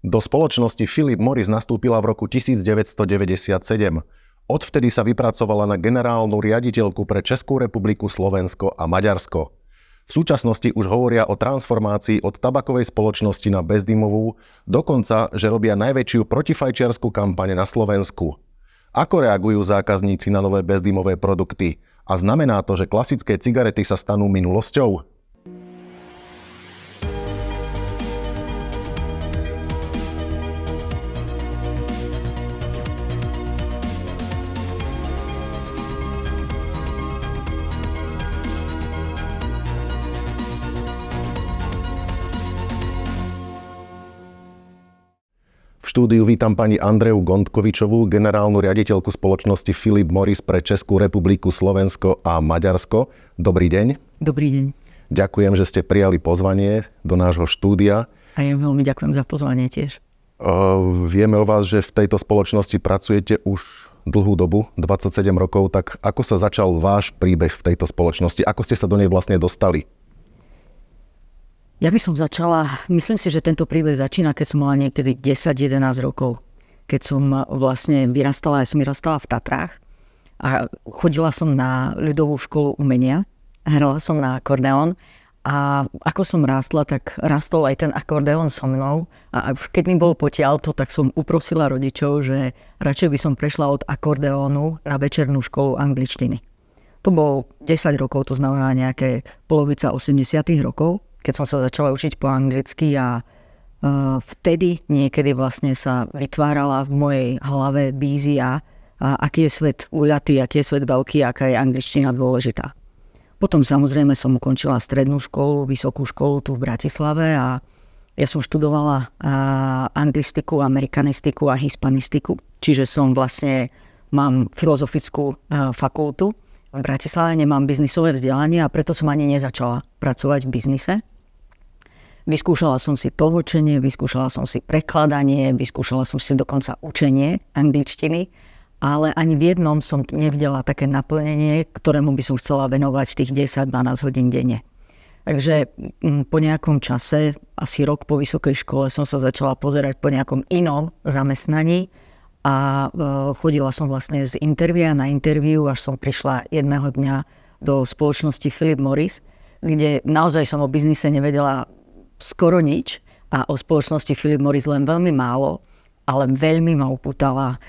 Do spoločnosti Philip Morris nastúpila v roku 1997. Odvtedy sa vypracovala na generálnu riaditeľku pre Českú republiku, Slovensko a Maďarsko. V súčasnosti už hovoria o transformácii od tabakovej spoločnosti na bezdymovú, dokonca, že robia najväčšiu protifajčiarsku kampaň na Slovensku. Ako reagujú zákazníci na nové bezdymové produkty? A znamená to, že klasické cigarety sa stanú minulosťou? V štúdiu vítam pani Andreju Gondkovičovú, generálnu riaditeľku spoločnosti Philip Morris pre Českú republiku, Slovensko a Maďarsko. Dobrý deň. Dobrý deň. Ďakujem, že ste prijali pozvanie do nášho štúdia. A ja veľmi ďakujem za pozvanie tiež. Vieme o vás, že v tejto spoločnosti pracujete už dlhú dobu, 27 rokov, tak ako sa začal váš príbeh v tejto spoločnosti? Ako ste sa do nej vlastne dostali? Ja by som začala, myslím si, že tento príbeh začína, keď som mala niekedy 10-11 rokov. Keď som vlastne vyrastala, ja som vyrastala v Tatrách a chodila som na ľudovú školu umenia, hrala som na akordeón a ako som rástla, tak rastol aj ten akordeón so mnou a keď mi bol potiaľto, tak som uprosila rodičov, že radšej by som prešla od akordeónu na večernú školu angličtiny. To bolo 10 rokov, to znamená nejaké polovica 80 rokov. Keď som sa začala učiť po anglicky a vtedy niekedy vlastne sa vytvárala v mojej hlave vízia, aký je svet úľatý, aký je svet veľký, aká je angličtina dôležitá. Potom samozrejme som ukončila strednú školu, vysokú školu tu v Bratislave a ja som študovala anglistiku, amerikanistiku a hispanistiku, čiže mám filozofickú fakultu v Bratislave, nemám biznisové vzdelanie a preto som ani nezačala pracovať v biznise. Vyskúšala som si tlmočenie, vyskúšala som si prekladanie, vyskúšala som si dokonca učenie angličtiny, ale ani v jednom som nevidela také naplnenie, ktorému by som chcela venovať tých 10-12 hodín denne. Takže po nejakom čase, asi rok po vysokej škole, som sa začala pozerať po nejakom inom zamestnaní a chodila som vlastne z intervia na interviu, až som prišla jedného dňa do spoločnosti Philip Morris, kde naozaj som o biznise nevedela skoro nič a o spoločnosti Philip Morris len veľmi málo, ale veľmi ma upútala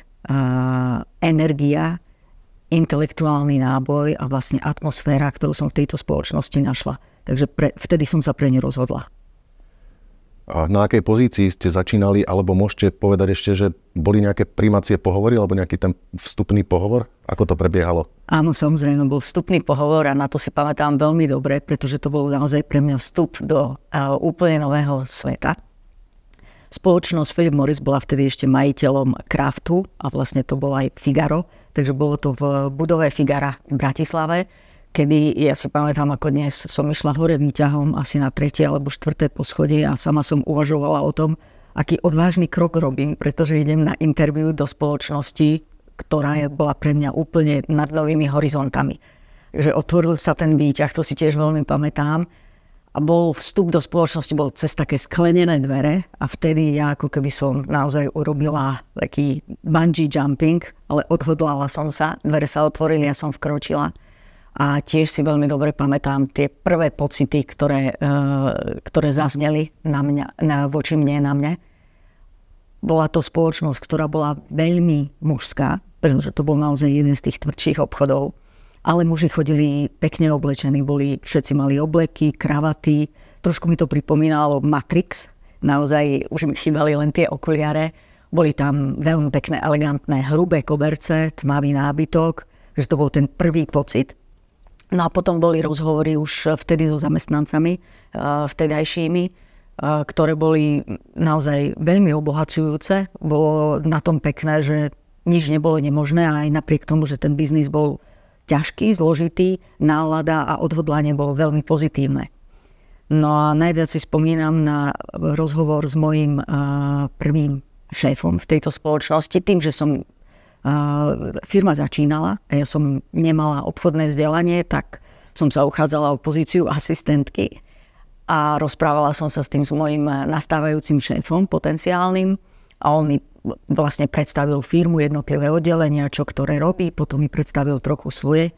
energia, intelektuálny náboj a vlastne atmosféra, ktorú som v tejto spoločnosti našla. Takže vtedy som sa pre ňu rozhodla. A na akej pozícii ste začínali, alebo môžete povedať ešte, že boli nejaké prijímacie pohovory, alebo nejaký ten vstupný pohovor? Ako to prebiehalo? Áno, samozrejme, bol vstupný pohovor a na to si pamätám veľmi dobre, pretože to bol naozaj pre mňa vstup do úplne nového sveta. Spoločnosť Philip Morris bola vtedy ešte majiteľom Craftu a vlastne to bolo aj Figaro, takže bolo to v budove Figara v Bratislave, kedy ja si pamätám, ako dnes som išla hore výťahom asi na 3. alebo 4. poschodie a sama som uvažovala o tom, aký odvážny krok robím, pretože idem na interviu do spoločnosti, ktorá bola pre mňa úplne nad novými horizontami. Takže otvoril sa ten výťah, to si tiež veľmi pamätám. A bol vstup do spoločnosti, bol cez také sklenené dvere a vtedy ja ako keby som naozaj urobila taký bungee jumping, ale odhodlala som sa, dvere sa otvorili, ja som vkročila. A tiež si veľmi dobre pamätám tie prvé pocity, ktoré zazneli voči mne, na mne. Bola to spoločnosť, ktorá bola veľmi mužská, pretože to bol naozaj jeden z tých tvrdších obchodov. Ale muži chodili pekne oblečení, všetci mali obleky, kravaty. Trošku mi to pripomínalo Matrix. Naozaj už mi chýbali len tie okuliare. Boli tam veľmi pekné, elegantné, hrubé koberce, tmavý nábytok. Takže to bol ten prvý pocit. No a potom boli rozhovory už vtedy so zamestnancami vtedajšími, ktoré boli naozaj veľmi obohacujúce. Bolo na tom pekné, že nič nebolo nemožné a aj napriek tomu, že ten biznis bol ťažký, zložitý, nálada a odhodlanie bolo veľmi pozitívne. No a najviac si spomínam na rozhovor s mojím prvým šéfom v tejto spoločnosti, tým, že som firma začínala a ja som nemala obchodné vzdelanie, tak som sa uchádzala o pozíciu asistentky a rozprávala som sa s tým s mojím nastávajúcim šéfom potenciálnym a on mi vlastne predstavil firmu, jednotlivé oddelenia, čo ktoré robí, potom mi predstavil trochu svoj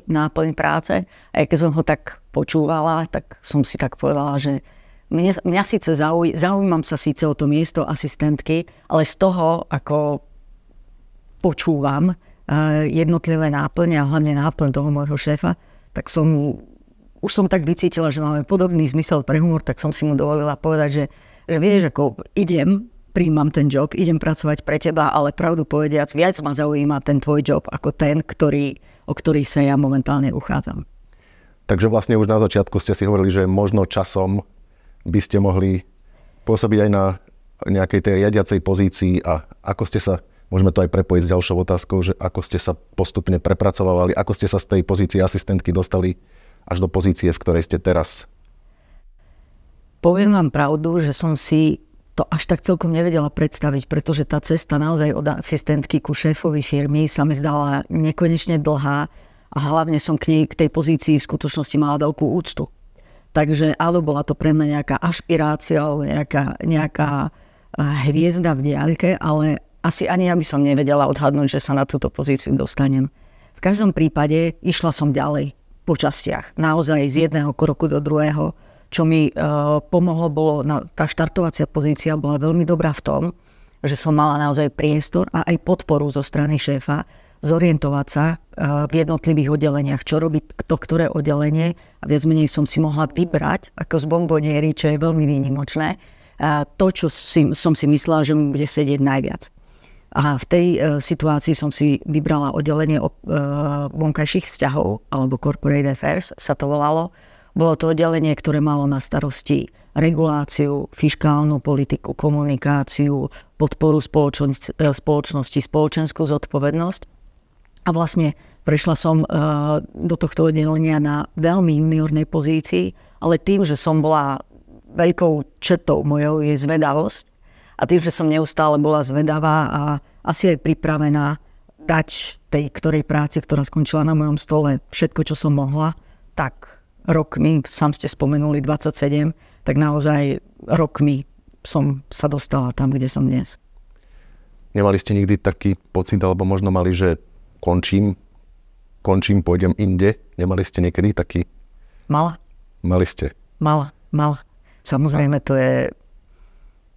náplň práce. A keď som ho tak počúvala, tak som si tak povedala, že mňa síce zaujímam sa síce o to miesto asistentky, ale z toho, ako počúvam jednotlivé náplne a hlavne náplň toho môjho šéfa, tak už som tak vycítila, že máme podobný zmysel pre humor, tak som si mu dovolila povedať, že vieš, ako príjmam ten job, idem pracovať pre teba, ale pravdu povediac, viac ma zaujíma ten tvoj job ako ten, o ktorý sa ja momentálne uchádzam. Takže vlastne už na začiatku ste si hovorili, že možno časom by ste mohli pôsobiť aj na nejakej tej riadiacej pozícii a ako ste sa, môžeme to aj prepojiť s ďalšou otázkou, že ako ste sa postupne prepracovali, ako ste sa z tej pozície asistentky dostali až do pozície, v ktorej ste teraz? Poviem vám pravdu, že som si to až tak celkom nevedela predstaviť, pretože tá cesta naozaj od asistentky ku šéfovi firmy sa mi zdala nekonečne dlhá a hlavne som k tej pozícii v skutočnosti mala veľkú úctu. Takže áno, bola to pre mňa nejaká ašpirácia, nejaká hviezda v diaľke, ale asi ani ja by som nevedela odhadnúť, že sa na túto pozíciu dostanem. V každom prípade išla som ďalej po častiach. Naozaj z jedného kroku do druhého. Čo mi pomohlo, tá štartovacia pozícia bola veľmi dobrá v tom, že som mala naozaj priestor a aj podporu zo strany šéfa zorientovať sa v jednotlivých oddeleniach, čo robí ktoré oddelenie a viac menej som si mohla vybrať ako z bomboniéry, čo je veľmi výnimočné, to, čo som si myslela, že mi bude sedieť najviac. A v tej situácii som si vybrala oddelenie vonkajších vzťahov, alebo Corporate Affairs sa to volalo. Bolo to oddelenie, ktoré malo na starosti reguláciu, fiškálnu politiku, komunikáciu, podporu spoločnosti, spoločenskú zodpovednosť. A vlastne prešla som do tohto oddelenia na veľmi juniornej pozícii, ale tým, že som bola veľkou črtou mojou je zvedavosť a tým, že som neustále bola zvedavá a asi aj pripravená dať tej ktorej práci, ktorá skončila na mojom stole, všetko, čo som mohla, tak rokmi, sám ste spomenuli 27, tak naozaj rokmi som sa dostala tam, kde som dnes. Nemali ste nikdy taký pocit, alebo možno mali, že končím, pôjdem inde? Nemali ste niekedy taký? Mala. Mali ste? Mala. Samozrejme to je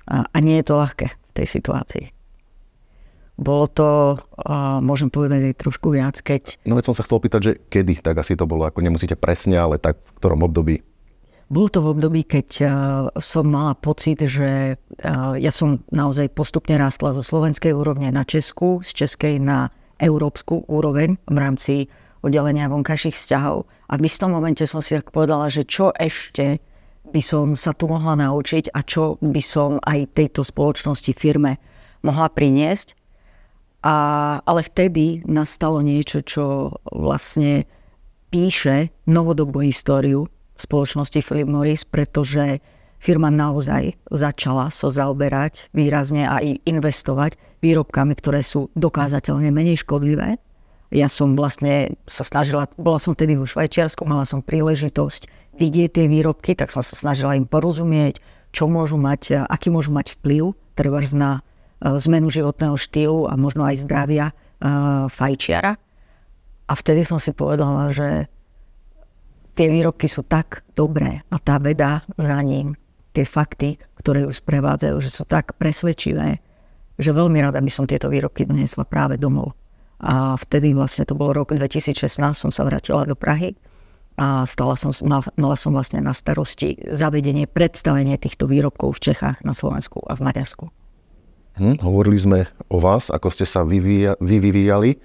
a nie je to ľahké v tej situácii. Bolo to, môžem povedať aj trošku viac, keď... No veď som sa chcel opýtať, že kedy tak asi to bolo, ako nemusíte presne, ale tak v ktorom období? Bolo to v období, keď som mala pocit, že ja som naozaj postupne rástla zo slovenskej úrovne na Česku, z českej na európsku úroveň v rámci oddelenia vonkajších vzťahov. A v istom momente som si tak povedala, že čo ešte by som sa tu mohla naučiť a čo by som aj tejto spoločnosti, firme mohla priniesť. Ale vtedy nastalo niečo, čo vlastne píše novodobú históriu spoločnosti Philip Morris, pretože firma naozaj začala sa zaoberať výrazne a investovať výrobkami, ktoré sú dokázateľne menej škodlivé. Ja som vlastne sa snažila, bola som vtedy vo Švajčiarsku, mala som príležitosť vidieť tie výrobky, tak som sa snažila im porozumieť, čo môžu mať, aký môžu mať vplyv, trebárs na zmenu životného štýlu a možno aj zdravia fajčiara. A vtedy som si povedala, že tie výrobky sú tak dobré a tá veda za ním, tie fakty, ktoré ju sprevádzajú, že sú tak presvedčivé, že veľmi rada by som tieto výrobky doniesla práve domov. A vtedy vlastne to bol rok 2016, som sa vrátila do Prahy a mala som vlastne na starosti zavedenie, predstavenie týchto výrobkov v Čechách, na Slovensku a v Maďarsku. Hovorili sme o vás, ako ste sa vyvíjali,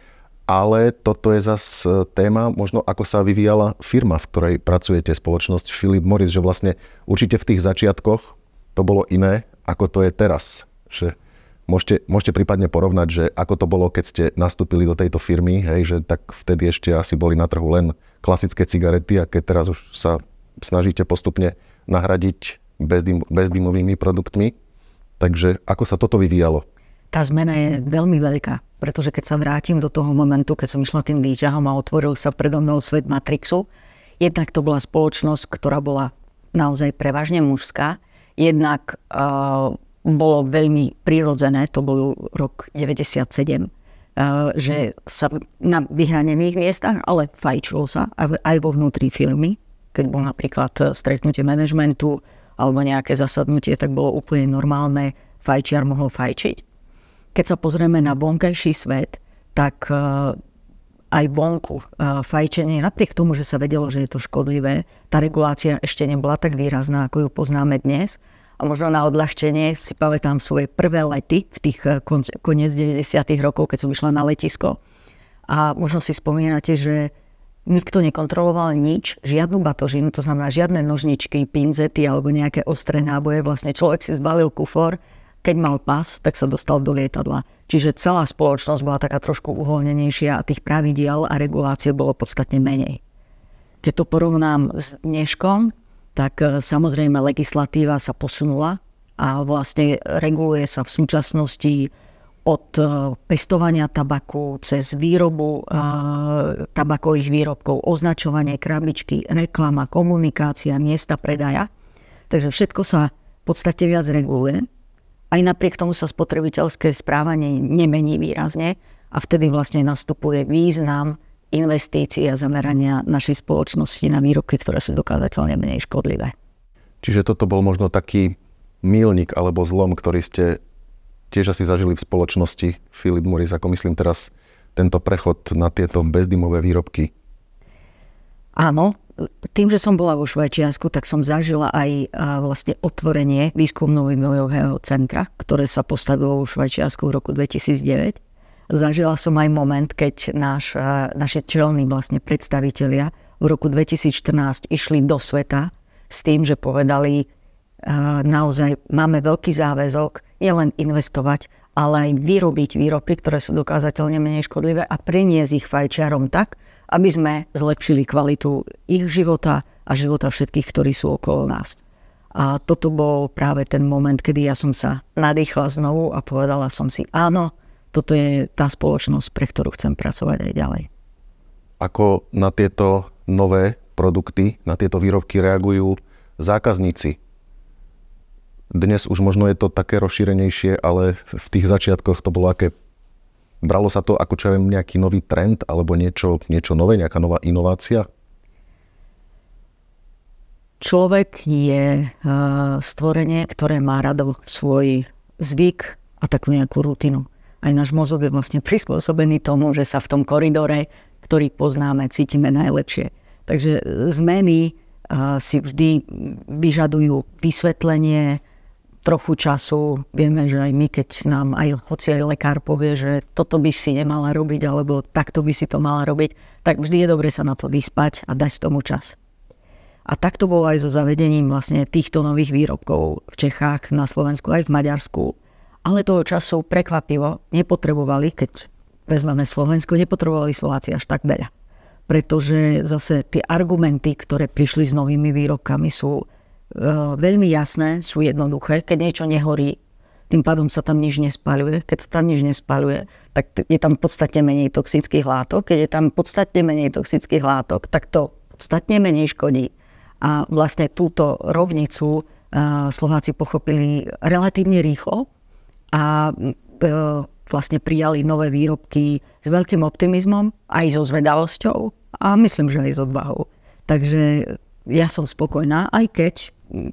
ale toto je zase téma, možno ako sa vyvíjala firma, v ktorej pracujete, spoločnosť Philip Morris, že vlastne určite v tých začiatkoch to bolo iné, ako to je teraz. Že môžete prípadne porovnať, že ako to bolo, keď ste nastúpili do tejto firmy, hej, že tak vtedy ešte asi boli na trhu len klasické cigarety a keď teraz už sa snažíte postupne nahradiť bezdymovými produktmi. Takže ako sa toto vyvíjalo? Tá zmena je veľmi veľká, pretože keď sa vrátim do toho momentu, keď som išla tým výťahom a otvoril sa predo mnou svet Matrixu, jednak to bola spoločnosť, ktorá bola naozaj prevažne mužská. Jednak bolo veľmi prirodzené, to bol rok 97, že sa na vyhranených miestach, ale fajčilo sa aj vo vnútri firmy. Keď bol napríklad stretnutie manažmentu alebo nejaké zasadnutie, tak bolo úplne normálne, fajčiar mohol fajčiť. Keď sa pozrieme na vonkajší svet, tak aj vonku fajčenie, napriek tomu, že sa vedelo, že je to škodlivé, tá regulácia ešte nebola tak výrazná, ako ju poznáme dnes. A možno na odľahčenie si pamätám svoje prvé lety v tých koniec 90. rokov, keď som išla na letisko. A možno si spomínate, že nikto nekontroloval nič, žiadnu batožinu, to znamená žiadne nožničky, pinzety alebo nejaké ostré náboje. Vlastne človek si zbalil kufor, keď mal pas, tak sa dostal do lietadla. Čiže celá spoločnosť bola taká trošku uvoľnenejšia a tých pravidiel a regulácie bolo podstatne menej. Keď to porovnám s dneškom, tak samozrejme legislatíva sa posunula a vlastne reguluje sa v súčasnosti od pestovania tabaku cez výrobu tabakových výrobkov, označovanie krabičky, reklama, komunikácia, miesta predaja. Takže všetko sa v podstate viac reguluje. Aj napriek tomu sa spotrebiteľské správanie nemení výrazne a vtedy vlastne nastupuje význam investícií a zamerania našej spoločnosti na výrobky, ktoré sú dokázateľne menej škodlivé. Čiže toto bol možno taký míľnik alebo zlom, ktorý ste tiež asi zažili v spoločnosti Philip Morris, ako myslím teraz tento prechod na tieto bezdymové výrobky. Áno, tým, že som bola vo Švajčiarsku, tak som zažila aj vlastne otvorenie výskumno-vývojového centra, ktoré sa postavilo vo Švajčiarsku v roku 2009. Zažila som aj moment, keď naši čelní vlastne predstavitelia v roku 2014 išli do sveta s tým, že povedali, naozaj máme veľký záväzok nielen investovať, ale aj vyrobiť výrobky, ktoré sú dokázateľne menej škodlivé a priniesť ich fajčiarom tak, aby sme zlepšili kvalitu ich života a života všetkých, ktorí sú okolo nás. A toto bol práve ten moment, kedy ja som sa nadýchla znovu a povedala som si, áno, toto je tá spoločnosť, pre ktorú chcem pracovať aj ďalej. Ako na tieto nové produkty, na tieto výrobky reagujú zákazníci? Dnes už možno je to také rozšírenejšie, ale v tých začiatkoch to bolo aké... Bralo sa to ako čo viem, nejaký nový trend alebo niečo nové, nejaká nová inovácia? Človek je stvorenie, ktoré má rado svoj zvyk a takú nejakú rutinu. Aj náš mozog je vlastne prispôsobený tomu, že sa v tom koridore, ktorý poznáme, cítime najlepšie. Takže zmeny si vždy vyžadujú vysvetlenie, trochu času. Vieme, že aj my, keď nám hoci aj lekár povie, že toto by si nemala robiť, alebo takto by si to mala robiť, tak vždy je dobre sa na to vyspať a dať tomu čas. A tak to bolo aj so zavedením vlastne týchto nových výrobkov v Čechách, na Slovensku aj v Maďarsku. Ale toho času prekvapivo nepotrebovali, keď vezmeme Slovensko, nepotrebovali Slováci až tak veľa. Pretože zase tie argumenty, ktoré prišli s novými výrobkami, sú veľmi jasné, sú jednoduché. Keď niečo nehorí, tým pádom sa tam nič nespaľuje. Keď sa tam nič nespaľuje, tak je tam podstatne menej toxických látok. Keď je tam podstatne menej toxických látok, tak to podstatne menej škodí. A vlastne túto rovnicu Slováci pochopili relatívne rýchlo a vlastne prijali nové výrobky s veľkým optimizmom, aj so zvedavosťou a myslím, že aj s odvahou. Takže ja som spokojná, aj keď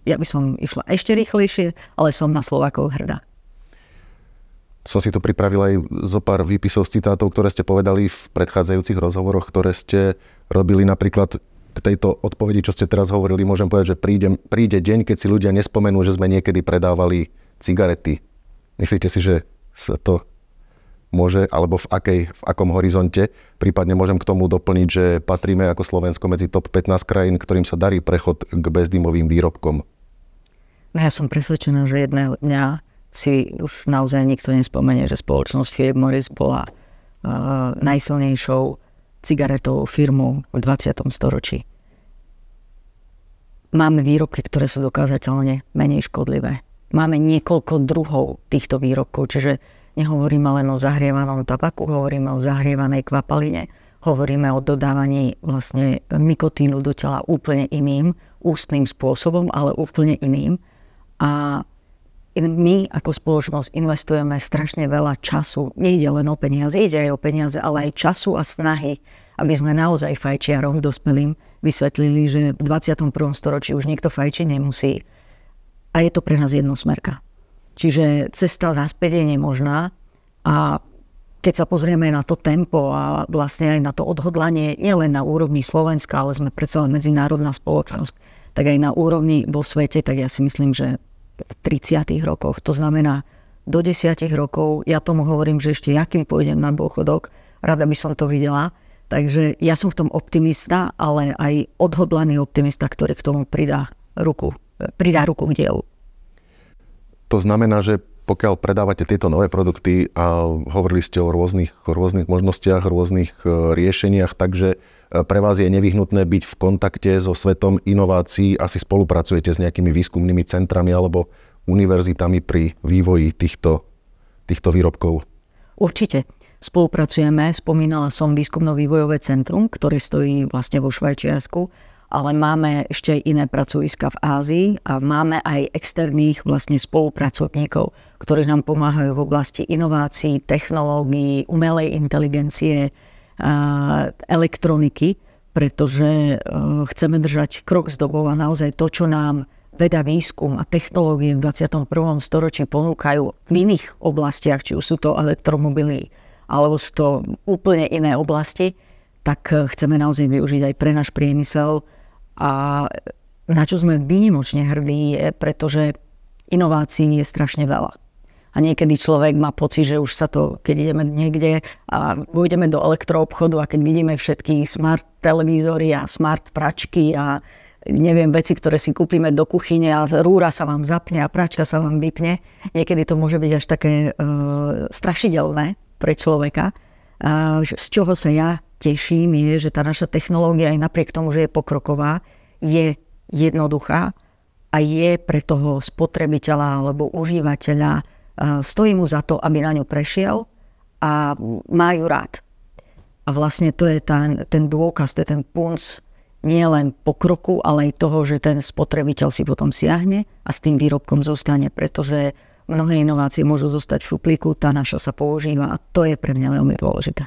ja by som išla ešte rýchlejšie, ale som na Slovákov hrdá. Som si tu pripravil aj zo pár výpisov z citátov, ktoré ste povedali v predchádzajúcich rozhovoroch, ktoré ste robili napríklad k tejto odpovedi, čo ste teraz hovorili. Môžem povedať, že príde deň, keď si ľudia nespomenú, že sme niekedy predávali cigarety. Myslíte si, že sa to môže, alebo v akom horizonte? Prípadne môžem k tomu doplniť, že patríme ako Slovensko medzi top 15 krajín, ktorým sa darí prechod k bezdymovým výrobkom. No ja som presvedčená, že jedného dňa si už naozaj nikto nespomenie, že spoločnosť Philip Morris bola najsilnejšou cigaretovou firmou v 20. storočí. Máme výrobky, ktoré sú dokázateľne menej škodlivé. Máme niekoľko druhov týchto výrobkov, čiže nehovoríme len o zahrievanom tabaku, hovoríme o zahrievanej kvapaline, hovoríme o dodávaní vlastne nikotínu do tela úplne iným, ústnym spôsobom, ale úplne iným. A my ako spoločnosť investujeme strašne veľa času. Nejde len o peniaze, ide aj o peniaze, ale aj času a snahy, aby sme naozaj fajčiarom dospelým vysvetlili, že v 21. storočí už niekto fajčiť nemusí. A je to pre nás jednosmerka. Čiže cesta naspäť je nemožná a keď sa pozrieme na to tempo a vlastne aj na to odhodlanie, nielen na úrovni Slovenska, ale sme predsa len medzinárodná spoločnosť, tak aj na úrovni vo svete, tak ja si myslím, že v 30. rokoch, to znamená do 10 rokov, ja tomu hovorím, že ešte jakým pôjdem na dôchodok, rada by som to videla. Takže ja som v tom optimista, ale aj odhodlaný optimista, ktorý k tomu pridá ruku k dielu. To znamená, že pokiaľ predávate tieto nové produkty a hovorili ste o rôznych možnostiach, rôznych riešeniach, takže pre vás je nevyhnutné byť v kontakte so svetom inovácií, asi spolupracujete s nejakými výskumnými centrami alebo univerzitami pri vývoji týchto výrobkov? Určite. Spolupracujeme, spomínala som výskumno-vývojové centrum, ktoré stojí vlastne vo Švajčiarsku, ale máme ešte aj iné pracoviska v Ázii a máme aj externých vlastne spolupracovníkov, ktorí nám pomáhajú v oblasti inovácií, technológií, umelej inteligencie, elektroniky, pretože chceme držať krok s dobou a naozaj to, čo nám veda, výskum a technológie v 21. storočí ponúkajú v iných oblastiach, či už sú to elektromobily, alebo sú to úplne iné oblasti, tak chceme naozaj využiť aj pre náš priemysel. A na čo sme výnimočne hrdí je, pretože inovácií je strašne veľa. A niekedy človek má pocit, že už sa to, keď ideme niekde a vojdeme do elektroobchodu a keď vidíme všetky smart televízory a smart pračky a neviem, veci, ktoré si kúpime do kuchyne a rúra sa vám zapne a pračka sa vám vypne. Niekedy to môže byť až také strašidelné pre človeka. Z čoho sa ja teším je, že tá naša technológia aj napriek tomu, že je pokroková, je jednoduchá a je pre toho spotrebiteľa alebo užívateľa, stojí mu za to, aby na ňu prešiel a má ju rád. A vlastne to je ten dôkaz, to je ten punc nie len pokroku, ale aj toho, že ten spotrebiteľ si potom siahne a s tým výrobkom zostane, pretože mnohé inovácie môžu zostať v šuplíku, tá naša sa používa a to je pre mňa veľmi dôležité.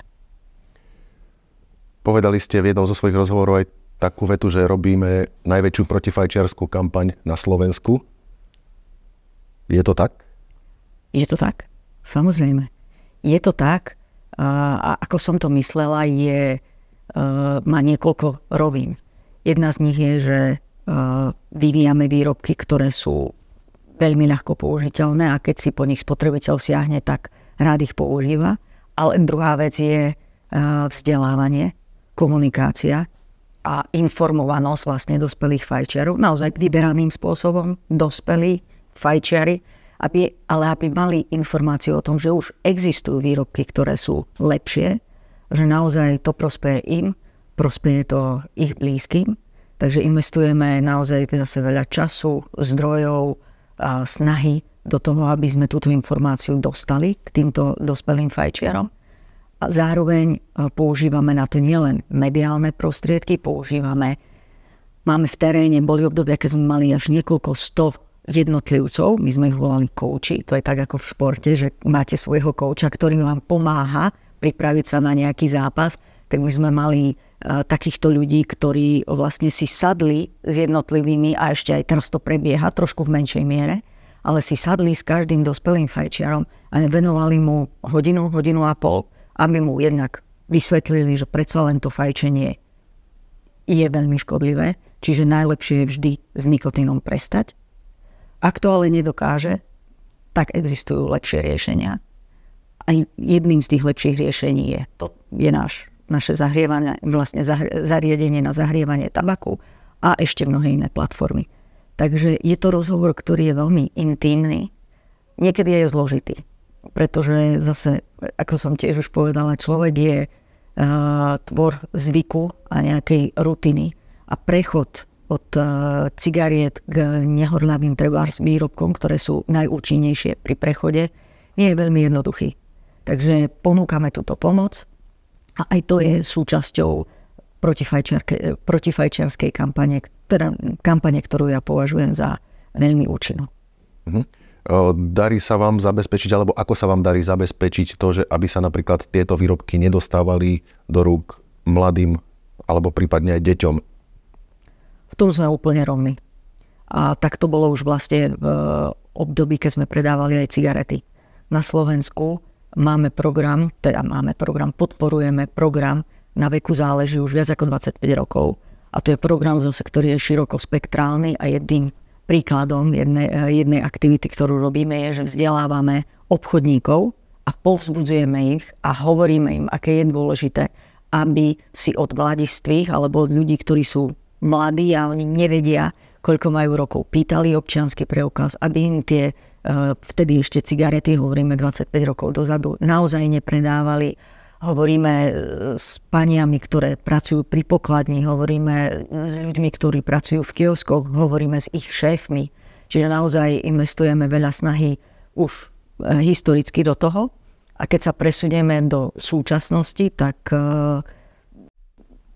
Povedali ste v jednom zo svojich rozhovorov aj takú vetu, že robíme najväčšiu protifajčiarskú kampaň na Slovensku. Je to tak? Je to tak, samozrejme. Je to tak a ako som to myslela, má niekoľko rovín. Jedna z nich je, že vyvíjame výrobky, ktoré sú veľmi ľahko použiteľné a keď si po nich spotrebiteľ siahne, tak rád ich používa. Ale druhá vec je vzdelávanie, komunikácia a informovanosť vlastne dospelých fajčiarov. Naozaj vyberaným spôsobom dospelí fajčiari, aby mali informáciu o tom, že už existujú výrobky, ktoré sú lepšie, že naozaj to prospeje im, prospeje to ich blízkym. Takže investujeme naozaj zase veľa času, zdrojov, snahy do toho, aby sme túto informáciu dostali k týmto dospelým fajčiarom. A zároveň používame na to nielen mediálne prostriedky, máme v teréne, boli obdobia, keď sme mali až niekoľko 100 jednotlivcov, my sme ich volali kouči, to je tak ako v športe, že máte svojho kouča, ktorý vám pomáha pripraviť sa na nejaký zápas, tak my sme mali takýchto ľudí, ktorí vlastne si sadli s jednotlivými, a ešte aj teraz to prebieha trošku v menšej miere, ale si sadli s každým dospelým fajčiarom a venovali mu hodinu a pol, aby mu jednak vysvetlili, že predsa len to fajčenie je veľmi škodlivé, čiže najlepšie je vždy s nikotínom prestať. Ak to ale nedokáže, tak existujú lepšie riešenia. A jedným z tých lepších riešení je naše zahrievanie, vlastne zariadenie na zahrievanie tabaku a ešte mnohé iné platformy. Takže je to rozhovor, ktorý je veľmi intímny. Niekedy je zložitý, pretože zase, ako som tiež už povedala, človek je tvor zvyku a nejakej rutiny a prechod od cigariet k nehorľavým trebárs výrobkom, ktoré sú najúčinnejšie pri prechode, nie je veľmi jednoduchý. Takže ponúkame túto pomoc A aj to je súčasťou protifajčiarskej kampane, teda kampane, ktorú ja považujem za veľmi účinnú. Darí sa vám zabezpečiť, alebo ako sa vám darí zabezpečiť to, že aby sa napríklad tieto výrobky nedostávali do rúk mladým alebo prípadne aj deťom? V tom sme úplne rovní. A tak to bolo už vlastne v období, keď sme predávali aj cigarety. Na Slovensku podporujeme program Na veku záleží už viac ako 25 rokov. A to je program zase, ktorý je širokospektrálny a jedným príkladom jednej aktivity, ktorú robíme, je, že vzdelávame obchodníkov a povzbudzujeme ich a hovoríme im, aké je dôležité, aby si od mladistvých alebo od ľudí, ktorí sú mladí a oni nevedia, koľko majú rokov, pýtali občiansky preukaz, aby im tie vtedy ešte cigarety, hovoríme 25 rokov dozadu, naozaj nepredávali. Hovoríme s paniami, ktoré pracujú pri pokladni, hovoríme s ľuďmi, ktorí pracujú v kioskoch, hovoríme s ich šéfmi. Čiže naozaj investujeme veľa snahy už historicky do toho. A keď sa presunieme do súčasnosti, tak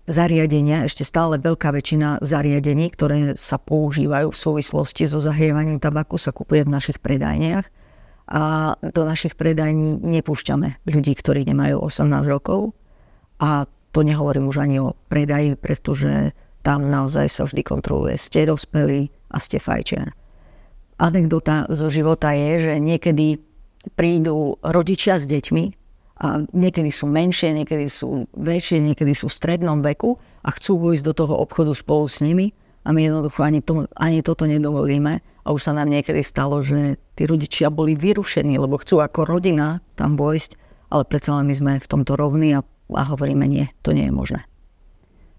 zariadenia, ešte stále veľká väčšina zariadení, ktoré sa používajú v súvislosti so zahrievaním tabaku, sa kupuje v našich predajniach. A do našich predajní nepúšťame ľudí, ktorí nemajú 18 rokov. A to nehovorím už ani o predaji, pretože tam naozaj sa vždy kontroluje, ste dospelí a ste fajčiar. Anekdota zo života je, že niekedy prídu rodičia s deťmi a niekedy sú menšie, niekedy sú väčšie, niekedy sú v strednom veku a chcú vojsť do toho obchodu spolu s nimi a my jednoducho ani toto nedovolíme. A už sa nám niekedy stalo, že tí rodičia boli vyrušení, lebo chcú ako rodina tam vojsť, ale predsa len my sme v tomto rovní a hovoríme nie, to nie je možné.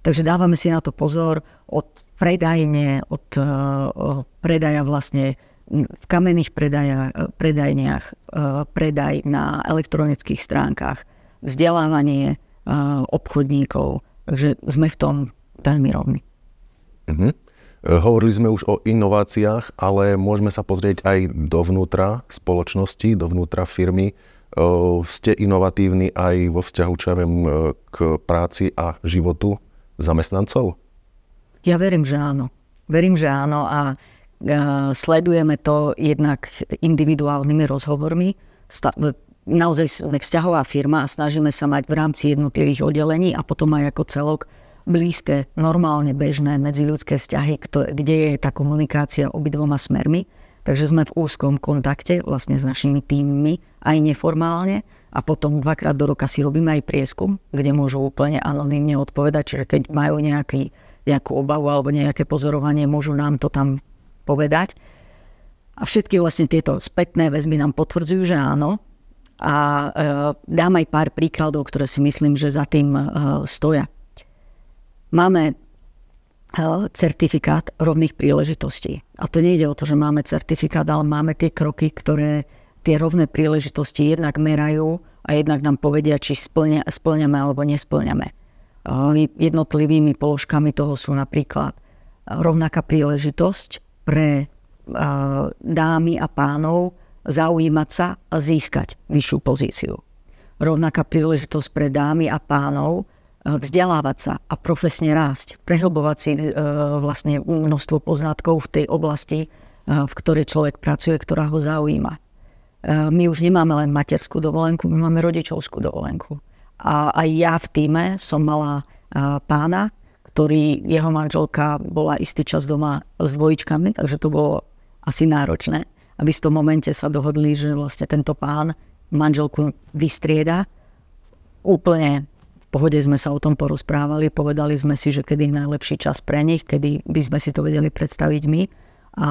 Takže dávame si na to pozor od predajne, od predaja vlastne v kamenných predajniach, predaj na elektronických stránkach, vzdelávanie obchodníkov. Takže sme v tom veľmi rovní. Hovorili sme už o inováciách, ale môžeme sa pozrieť aj dovnútra spoločnosti, dovnútra firmy. Ste inovatívni aj vo vzťahu, čo ja viem, k práci a životu zamestnancov? Ja verím, že áno. A sledujeme to jednak individuálnymi rozhovormi. Naozaj sme vzťahová firma a snažíme sa mať v rámci jednotlivých oddelení a potom aj ako celok blízke, normálne bežné medziľudské vzťahy, kde je tá komunikácia obidvoma smermi. Takže sme v úzkom kontakte vlastne s našimi tímmi, aj neformálne. A potom 2-krát do roka si robíme aj prieskum, kde môžu úplne anonymne odpovedať. Čiže keď majú nejakú obavu alebo nejaké pozorovanie, môžu nám to tam povedať. A všetky vlastne tieto spätné väzby nám potvrdzujú, že áno. A dám aj pár príkladov, ktoré si myslím, že za tým stoja. Máme certifikát rovných príležitostí. A to nejde o to, že máme certifikát, ale máme tie kroky, ktoré tie rovné príležitosti jednak merajú a jednak nám povedia, či spĺňame alebo nespĺňame. Jednotlivými položkami toho sú napríklad rovnaká príležitosť pre dámy a pánov zaujímať sa a získať vyššiu pozíciu. Rovnaká príležitosť pre dámy a pánov vzdelávať sa a profesne rásť, prehlbovať si vlastne množstvo poznatkov v tej oblasti, v ktorej človek pracuje, ktorá ho zaujíma. My už nemáme len materskú dovolenku, my máme rodičovskú dovolenku. A aj ja v tíme som mala pána, jeho manželka bola istý čas doma s dvojičkami, takže to bolo asi náročné. A v istom momente sa dohodli, že vlastne tento pán manželku vystrieda. Úplne v pohode sme sa o tom porozprávali, povedali sme si, že kedy je najlepší čas pre nich, kedy by sme si to vedeli predstaviť my. A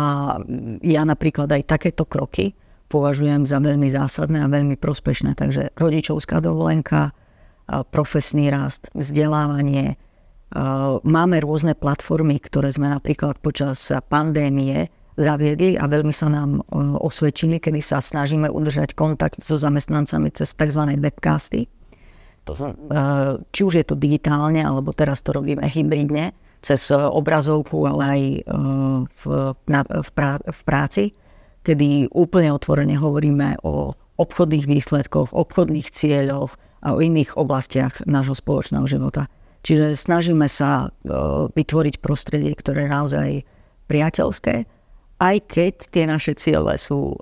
ja napríklad aj takéto kroky považujem za veľmi zásadné a veľmi prospešné. Takže rodičovská dovolenka, profesný rast, vzdelávanie. Máme rôzne platformy, ktoré sme napríklad počas pandémie zaviedli a veľmi sa nám osvedčili, kedy sa snažíme udržať kontakt so zamestnancami cez tzv. Webcasty. Či už je to digitálne, alebo teraz to robíme hybridne, cez obrazovku, ale aj v práci, kedy úplne otvorene hovoríme o obchodných výsledkoch, obchodných cieľoch, a o iných oblastiach nášho spoločného života. Čiže snažíme sa vytvoriť prostredie, ktoré je naozaj priateľské, aj keď tie naše ciele sú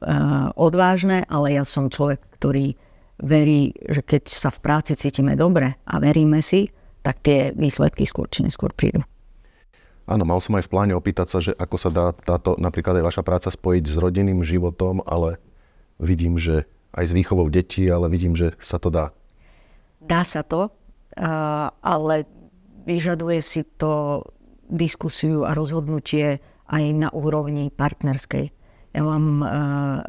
odvážne, ale ja som človek, ktorý verí, že keď sa v práci cítime dobre a veríme si, tak tie výsledky skôr či neskôr prídu. Áno, mal som aj v pláne opýtať sa, že ako sa dá táto, napríklad aj vaša práca spojiť s rodinným životom, ale vidím, že aj s výchovou detí, ale vidím, že sa to dá. Dá sa to, ale vyžaduje si to diskusiu a rozhodnutie aj na úrovni partnerskej. Ja mám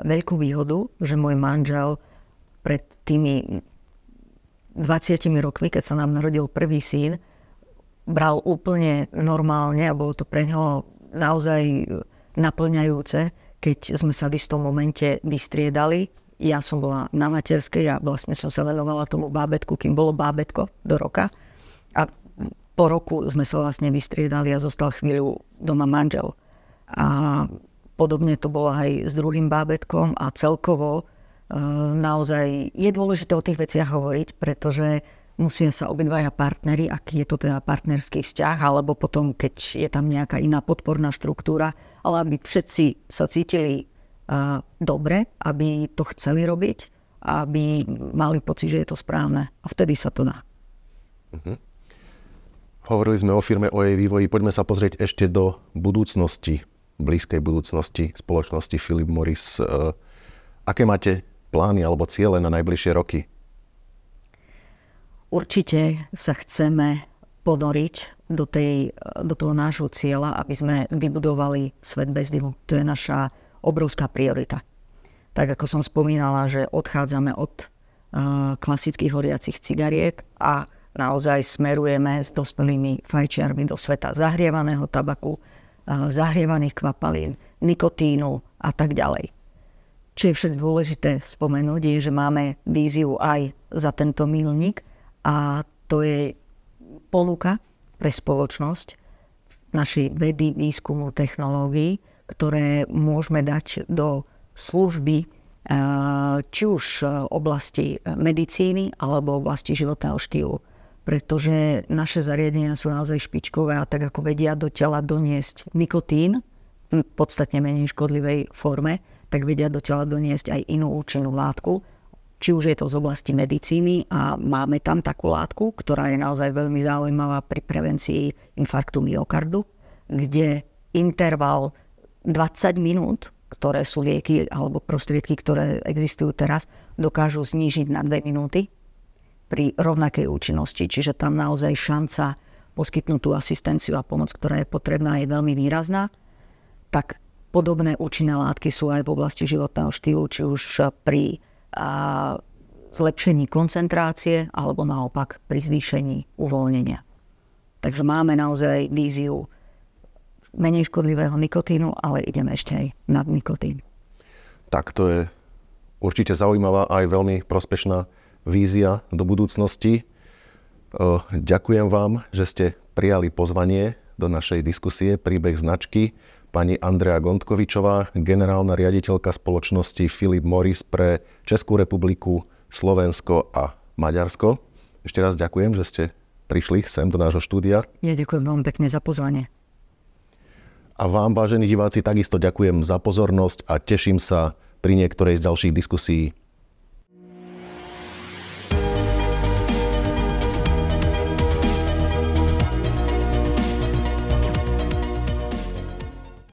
veľkú výhodu, že môj manžel pred tými 20 rokmi, keď sa nám narodil prvý syn, bral úplne normálne a bolo to pre neho naozaj naplňajúce, keď sme sa v istom momente vystriedali. Ja som bola na materskej a vlastne som sa venovala tomu bábätku, kým bolo bábätko do roka. A po roku sme sa vlastne vystriedali a zostal chvíľu doma manžel. A podobne to bolo aj s druhým bábätkom a celkovo naozaj je dôležité o tých veciach hovoriť, pretože musia sa obidvaja partneri, aký je to teda partnerský vzťah, alebo potom, keď je tam nejaká iná podporná štruktúra, ale aby všetci sa cítili dobre, aby to chceli robiť, aby mali pocit, že je to správne. A vtedy sa to dá. Hovorili sme o firme, o jej vývoji. Poďme sa pozrieť ešte do budúcnosti, blízkej budúcnosti spoločnosti Philip Morris. Aké máte plány alebo ciele na najbližšie roky? Určite sa chceme ponoriť do toho nášho cieľa, aby sme vybudovali svet bez dymu. To je naša obrovská priorita. Tak ako som spomínala, že odchádzame od klasických horiacich cigariek a naozaj smerujeme s dospelými fajčiarmi do sveta zahrievaného tabaku, zahrievaných kvapalín, nikotínu a tak ďalej. Čo je však dôležité spomenúť, je, že máme víziu aj za tento míľnik a to je ponuka pre spoločnosť našej vedy, výskumu, technológií, ktoré môžeme dať do služby či už oblasti medicíny alebo oblasti životného štýlu. Pretože naše zariadenia sú naozaj špičkové a tak ako vedia do tela doniesť nikotín v podstatne menej škodlivej forme, tak vedia do tela doniesť aj inú účinnú látku. Či už je to z oblasti medicíny a máme tam takú látku, ktorá je naozaj veľmi zaujímavá pri prevencii infarktu myokardu, kde interval 20 minút, ktoré sú lieky alebo prostriedky, ktoré existujú teraz, dokážu znížiť na 2 minúty pri rovnakej účinnosti. Čiže tam naozaj šanca poskytnúť tú asistenciu a pomoc, ktorá je potrebná, je veľmi výrazná. Tak podobné účinné látky sú aj v oblasti životného štýlu, či už pri zlepšení koncentrácie alebo naopak pri zvýšení uvoľnenia. Takže máme naozaj víziu menej škodlivého nikotínu, ale ideme ešte aj nad nikotín. Tak to je určite zaujímavá aj veľmi prospešná vízia do budúcnosti. Ďakujem vám, že ste prijali pozvanie do našej diskusie Príbeh značky. Pani Andrea Gondkovičová, generálna riaditeľka spoločnosti Philip Morris pre Českú republiku, Slovensko a Maďarsko. Ešte raz ďakujem, že ste prišli sem do nášho štúdia. Ja ďakujem veľmi pekne za pozvanie. A vám, vážení diváci, takisto ďakujem za pozornosť a teším sa pri niektorej z ďalších diskusí.